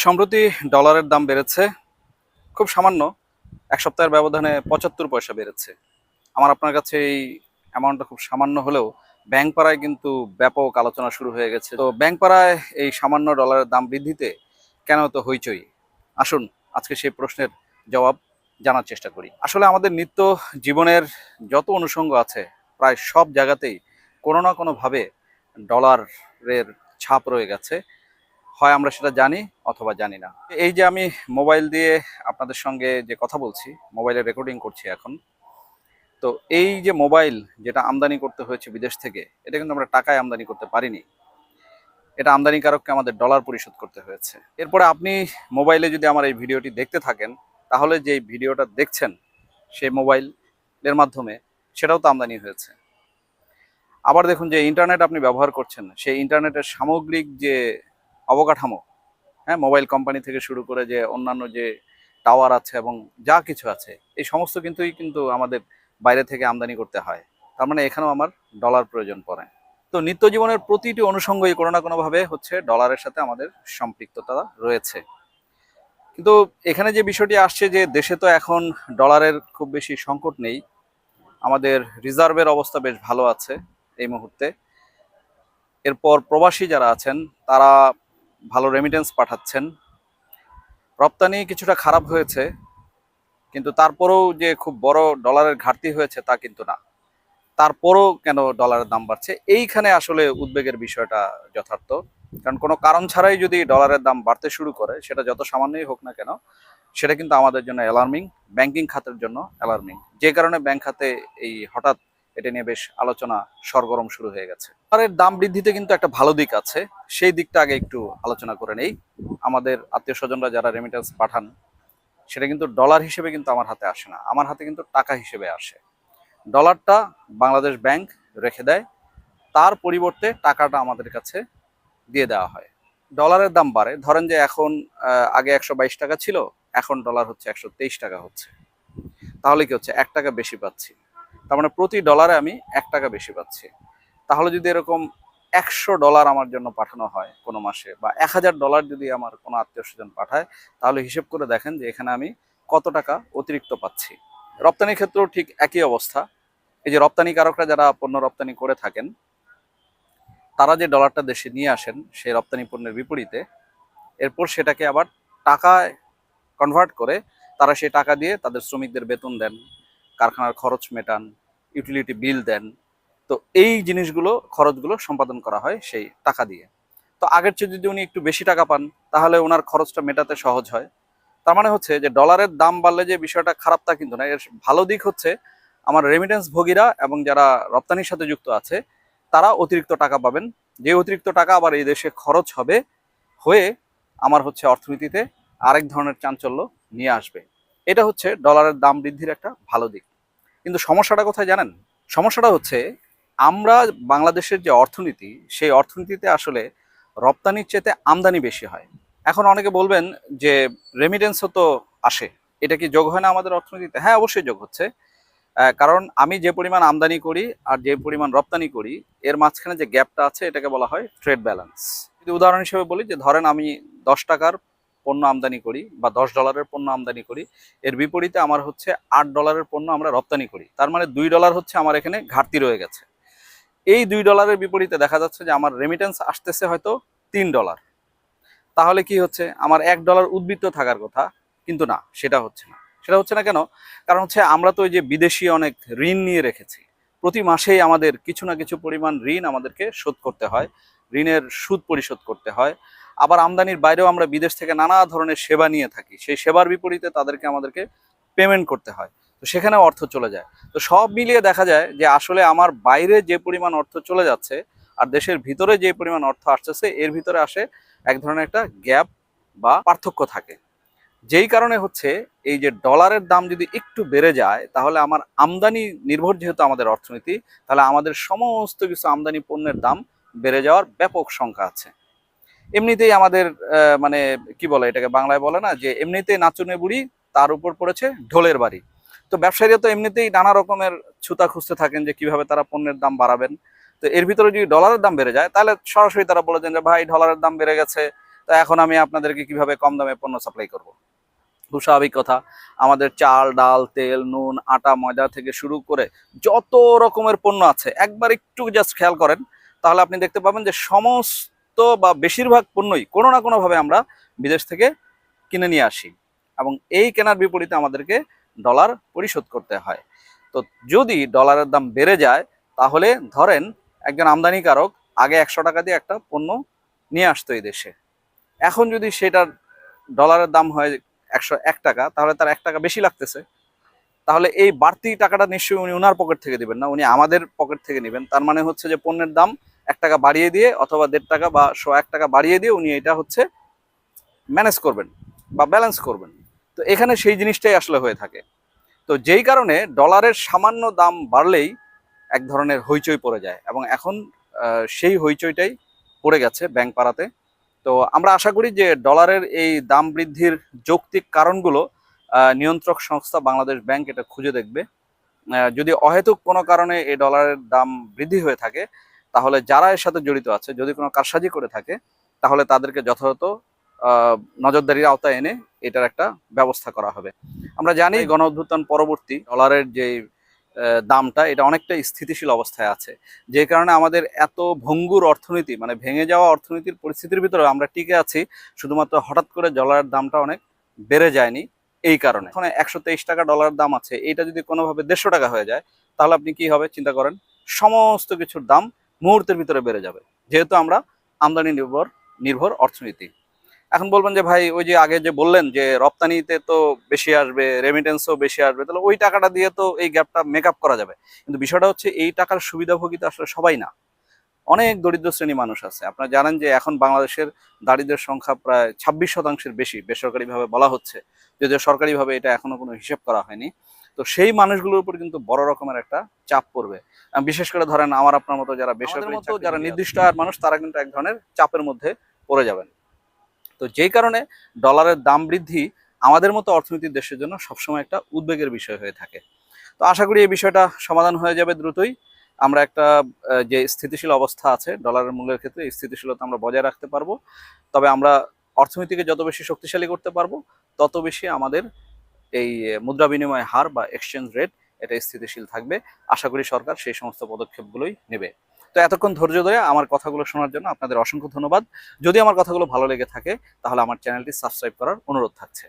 সম্প্রতি ডলারের দাম বেড়েছে খুব সামান্য। এক সপ্তাহের ব্যবধানে ৭৫ পয়সা বেড়েছে। আমার আপনার কাছে এই অ্যামাউন্টটা খুব সামান্য হলেও ব্যাংক পাড়ায় কিন্তু ব্যাপক আলোচনা শুরু হয়ে গেছে। তো ব্যাংক পাড়ায় এই সামান্য ডলারের দাম বৃদ্ধিতে কেন তো হইচই? আসুন আজকে সেই প্রশ্নের জবাব জানার চেষ্টা করি। আসলে আমাদের নিত্য জীবনের যত অনুষঙ্গ আছে প্রায় সব জায়গাতেই কোনো না কোনোভাবে ডলারের ছাপ রয়ে গেছে। হয় আমরা সেটা জানি অথবা জানি না। এই যে আমি মোবাইল দিয়ে আপনাদের সঙ্গে যে কথা বলছি, মোবাইলে রেকর্ডিং করছি এখন। তো এই যে মোবাইল যেটা আমদানি করতে হয়েছে বিদেশ থেকে, এটা কিন্তু আমরা টাকায় আমদানি করতে পারিনি। এটা আমদানিকারককে আমাদের ডলার পরিশোধ করতে হয়েছে। এরপরে আপনি মোবাইলে যদি আমার এই ভিডিওটি দেখতে থাকেন, তাহলে যে ভিডিওটা দেখছেন সেই মোবাইলের মাধ্যমে, সেটাও তো আমদানি হয়েছে। আবার দেখুন যে ইন্টারনেট আপনি ব্যবহার করছেন, সেই ইন্টারনেটের সামগ্রিক যে অবকাঠামো, হ্যাঁ, মোবাইল কোম্পানি থেকে শুরু করে যে অন্যান্য যে টাওয়ার আছে এবং যা কিছু আছে, এই সমস্ত কিন্তু আমাদের বাইরে থেকে আমদানি করতে হয়। তার মানে এখানেও আমার ডলার প্রয়োজন পড়ে। তো নিত্য জীবনের প্রতিটি অনুষঙ্গই কোনো না কোনোভাবে হচ্ছে ডলারের সাথে আমাদের সম্পৃক্ততা রয়েছে। কিন্তু এখানে যে বিষয়টি আসছে যে দেশে তো এখন ডলারের খুব বেশি সংকট নেই, আমাদের রিজার্ভের অবস্থা বেশ ভালো আছে এই মুহূর্তে। এরপর প্রবাসী যারা আছেন তারা ভালো রেমিটেন্স পাঠাচ্ছেন। রপ্তানি কিছুটা খারাপ হয়েছে, কিন্তু তারপরেও যে খুব বড় ডলারের ঘাটতি হয়েছে তা কিন্তু না। তারপরও কেন ডলারের দাম বাড়ছে, এইখানে আসলে উদ্বেগের বিষয়টা যথার্থ। কারণ কোনো কারণ ছাড়াই যদি ডলারের দাম বাড়তে শুরু করে, সেটা যত সামান্যই হোক না কেন, সেটা কিন্তু আমাদের জন্য অ্যালার্মিং, ব্যাংকিং খাতের জন্য অ্যালার্মিং। যে কারণে ব্যাংক খাতে এই হঠাৎ এটা নিয়ে বেশ আলোচনা সরগরম শুরু হয়ে গেছে। ডলারের দাম বৃদ্ধিতে কিন্তু একটা ভালো দিক আছে, সেই দিকটা আগে একটু আলোচনা করে নেই। আমাদের আত্মীয় স্বজনরা যারা রেমিটেন্স পাঠান, সেটা কিন্তু ডলার হিসেবে কিন্তু আমার হাতে আসে না, আমার হাতে কিন্তু টাকা হিসেবে আসে। ডলারটা বাংলাদেশ ব্যাংক রেখে দেয়, তার পরিবর্তে টাকাটা আমাদের কাছে দিয়ে দেওয়া হয়। ডলারের দাম বাড়ে, ধরেন যে এখন আগে ১২২ টাকা ছিল, এখন ডলার হচ্ছে ১২৩ টাকা হচ্ছে। তাহলে কি হচ্ছে, ১ টাকা বেশি পাচ্ছি। তার মানে প্রতি ডলারে আমি ১ টাকা বেশি পাচ্ছি। তাহলে যদি এরকম $১০০ আমার জন্য পাঠানো হয় কোনো মাসে, বা $১,০০০ যদি আমার কোনো আত্মীয় স্বজন পাঠায়, তাহলে হিসেব করে দেখেন যে এখানে আমি কত টাকা অতিরিক্ত পাচ্ছি। রপ্তানির ক্ষেত্রেও ঠিক একই অবস্থা। এই যে রপ্তানিকারকরা যারা পণ্য রপ্তানি করে থাকেন, তারা যে ডলারটা দেশে নিয়ে আসেন সেই রপ্তানি পণ্যের বিপরীতে, এরপর সেটাকে আবার টাকায় কনভার্ট করে তারা সেই টাকা দিয়ে তাদের শ্রমিকদের বেতন দেন, কারখানার খরচ মেটান, ইউটিলিটি বিল দেন। তো এই জিনিসগুলো, খরচগুলো সম্পাদন করা হয় সেই টাকা দিয়ে। তো আগের চেয়ে যদি উনি একটু বেশি টাকা পান, তাহলে ওনার খরচটা মেটাতে সহজ হয়। তার মানে হচ্ছে যে ডলারের দাম বাড়লে যে বিষয়টা খারাপ তা কিন্তু না, এর ভালো দিক হচ্ছে আমার রেমিটেন্স ভোগীরা এবং যারা রপ্তানির সাথে যুক্ত আছে তারা অতিরিক্ত টাকা পাবেন। যে অতিরিক্ত টাকা আবার এই দেশে খরচ হবে, হয়ে আমার হচ্ছে অর্থনীতিতে আরেক ধরনের চাঞ্চল্য নিয়ে আসবে। এটা হচ্ছে ডলারের দাম বৃদ্ধির একটা ভালো দিক। কিন্তু সমস্যাটা কোথায় জানেন? সমস্যাটা হচ্ছে আমরা বাংলাদেশের যে অর্থনীতি, সেই অর্থনীতিতে আসলে রপ্তানির চেয়ে আমদানি বেশি হয়। এখন অনেকে বলবেন যে রেমিটেন্সও তো আসে, এটা কি যোগ হয় না আমাদের অর্থনীতিতে? হ্যাঁ, অবশ্যই যোগ হচ্ছে। কারণ আমি যে পরিমাণ আমদানি করি আর যে পরিমাণ রপ্তানি করি, এর মাঝখানে যে গ্যাপটা আছে এটাকে বলা হয় ট্রেড ব্যালেন্স। যদি উদাহরণ হিসেবে বলি, যে ধরেন আমি ১০ টাকার পণ্য আমদানি করি বা $১০ পণ্য আমদানি করি, এর বিপরীতে আমার হচ্ছে $৮ পণ্য আমরা রপ্তানি করি। তার মানে $2 হচ্ছে আমার এখানে ঘাটতি রয়ে গেছে। এই $2 বিপরীতে দেখা যাচ্ছে যে আমার রেমিটেন্স আসতেছে হয়তো $3। তাহলে কি হচ্ছে, আমার $1 উদ্বৃত্ত থাকার কথা, কিন্তু না, সেটা হচ্ছে না। সেটা হচ্ছে না কেন? কারণ হচ্ছে আমরা তো ওই যে বিদেশি অনেক ঋণ নিয়ে রেখেছি। প্রতি মাসেই আমাদের কিছু না কিছু পরিমাণ ঋণ আমাদেরকে শোধ করতে হয়, ঋণের সুদ পরিশোধ করতে হয়। আবার আমদানির বাইরেও আমরা বিদেশ থেকে নানা ধরনের সেবা নিয়ে থাকি, সেই সেবার বিপরীতে তাদেরকে আমাদেরকে পেমেন্ট করতে হয়। তো সেখানেও অর্থ চলে যায়। তো সব মিলিয়ে দেখা যায় যে আসলে আমার বাইরে যে পরিমাণ অর্থ চলে যাচ্ছে আর দেশের ভিতরে যে পরিমাণ অর্থ আসতেছে, এর ভিতরে আসে এক ধরনের একটা গ্যাপ বা পার্থক্য থাকে। যেই কারণে হচ্ছে এই যে ডলারের দাম যদি একটু বেড়ে যায়, তাহলে আমার আমদানি নির্ভর যেহেতু আমাদের অর্থনীতি, তাহলে আমাদের সমস্ত কিছু আমদানি পণ্যের দাম বেড়ে যাওয়ার ব্যাপক সংখ্যা আছে। এমনিতেই আমাদের মানে কি বলে এটাকে, বাংলায় বলে না যে এমনিতেই নাচুনে বুড়ি, তার উপর পড়েছে ঢোলের বাড়ি। তো ব্যবসায়ীরা তো এমনিতেই নানা রকমের ছুতা খুঁজতে থাকেন যে কিভাবে তারা পণ্যের দাম বাড়াবেন। তো এর ভিতরে যদি ডলারের দাম বেড়ে যায়, তাহলে সরাসরি তারা বলে দেন যে ভাই ডলারের দাম বেড়ে গেছে, তো এখন আমি আপনাদেরকে কিভাবে কম দামে পণ্য সাপ্লাই করব? খুব স্বাভাবিক কথা, আমাদের চাল, ডাল, তেল, নুন, আটা, ময়দা থেকে শুরু করে যত রকমের পণ্য আছে, একবার একটু জাস্ট খেয়াল করেন, তাহলে আপনি দেখতে পাবেন যে সমস্ত বা বেশিরভাগ পণ্যই কোনো না কোনোভাবে আমরা বিদেশ থেকে কিনে নিয়ে আসি, এবং এই কেনার বিপরীতে আমাদেরকে ডলার পরিশোধ করতে হয়। তো যদি ডলারের দাম বেড়ে যায়, তাহলে ধরেন একজন আমদানিকারক আগে 100 টাকা দিয়ে একটা পণ্য নিয়ে আসতো এই দেশে, এখন যদি সেটার ডলারের দাম হয় 101 টাকা, তাহলে তার 1 টাকা বেশি লাগতেছে। তাহলে এই বাড়তি টাকাটা নিশ্চয়ই উনি ওনার পকেট থেকে দিবেন না, উনি আমাদের পকেট থেকে নেবেন। তার মানে হচ্ছে যে পণ্যের দাম 1 টাকা বাড়িয়ে দিয়ে অথবা 1.5 টাকা বা 101 টাকা বাড়িয়ে দিয়ে উনি এটা হচ্ছে ম্যানেজ করবেন বা ব্যালেন্স করবেন। তো এখানে সেই জিনিসটাই আসলে হয়ে থাকে। তো যেই কারণে ডলারের সামান্য দাম বাড়লেই এক ধরনের হইচই পড়ে যায়, এবং এখন সেই হইচইটাই পড়ে গেছে ব্যাংক পাড়াতে। তো আমরা আশা করি যে ডলারের এই দাম বৃদ্ধির যৌক্তিক কারণগুলো নিয়ন্ত্রক সংস্থা বাংলাদেশ ব্যাংক এটা খুঁজে দেখবে। যদি অহেতুক কোনো কারণে এই ডলারের দাম বৃদ্ধি হয়ে থাকে, তাহলে যারা এর সাথে জড়িত আছে, যদি কোনো কারসাজি করে থাকে, তাহলে তাদেরকে যথাযথ নজরদারির আওতায় এনে এটার একটা ব্যবস্থা করা হবে। আমরা জানি গণ অভ্যুত্থান পরবর্তী ডলারের যে দামটা এটা অনেকটা স্থিতিশীল অবস্থায় আছে, যে কারণে আমাদের এত ভঙ্গুর অর্থনীতি, মানে ভেঙে যাওয়া অর্থনীতির পরিস্থিতির ভিতরে আমরা টিকে আছি শুধুমাত্র হঠাৎ করে ডলারের দামটা অনেক বেড়ে যায়নি এই কারণে। এখন 123 টাকা ডলার দাম আছে, এটা যদি কোনোভাবে 150 টাকা হয়ে যায়, তাহলে আপনি কি হবে চিন্তা করেন, সমস্ত কিছুর দাম মুহূর্তের ভিতরে বেড়ে যাবে, যেহেতু আমরা আমদানি নির্ভর অর্থনীতি। এখন বলবেন যে ভাই ওই যে আগে যে বললেন যে রপ্তানিতে তো বেশি আসবে, রেমিটেন্সও বেশি আসবে, তাহলে ওই টাকাটা দিয়ে তো এই গ্যাপটা মেক আপ করা যাবে। কিন্তু বিষয়টা হচ্ছে এই টাকার সুবিধাভোগী তো আসলে সবাই না, অনেক দরিদ্র শ্রেণী মানুষ আছে। আপনারা জানেন যে এখন বাংলাদেশের দারিদ্রের সংখ্যা প্রায় 26%-এর বেশি, বেসরকারিভাবে বলা হচ্ছে, যদিও সরকারিভাবে এটা এখনো কোনো হিসেব করা হয়নি। তো সেই মানুষগুলোর উপর কিন্তু বড় রকমের একটা চাপ পড়বে। বিশেষ করে ধরেন আমার আপনার মতো যারা বেসরকারি মতো যারা নির্দিষ্ট আয়ের মানুষ, তারা কিন্তু এক ধরনের চাপের মধ্যে পড়ে যাবেন। তো যেই কারণে ডলারের দাম বৃদ্ধি আমাদের মতো অর্থনীতির দেশের জন্য সবসময় একটা উদ্বেগের বিষয় হয়ে থাকে। তো আশা করি এই বিষয়টা সমাধান হয়ে যাবে দ্রুতই। আমরা একটা যে স্থিতিশীল অবস্থা আছে ডলারের মূল্যের ক্ষেত্রে, এই স্থিতিশীলতা আমরা বজায় রাখতে পারবো। তবে আমরা অর্থনীতিকে যত বেশি শক্তিশালী করতে পারবো, তত বেশি আমাদের এই মুদ্রা বিনিময় হার বা এক্সচেঞ্জ রেট এটা স্থিতিশীল থাকবে। আশা করি সরকার সেই সমস্ত পদক্ষেপগুলোই নেবে। তো এতক্ষণ ধৈর্য ধরে আমার কথাগুলো শোনার জন্য আপনাদের অসংখ্য ধন্যবাদ। যদি আমার কথাগুলো ভালো লেগে থাকে, তাহলে আমার চ্যানেলটি সাবস্ক্রাইব করার অনুরোধ থাকছে।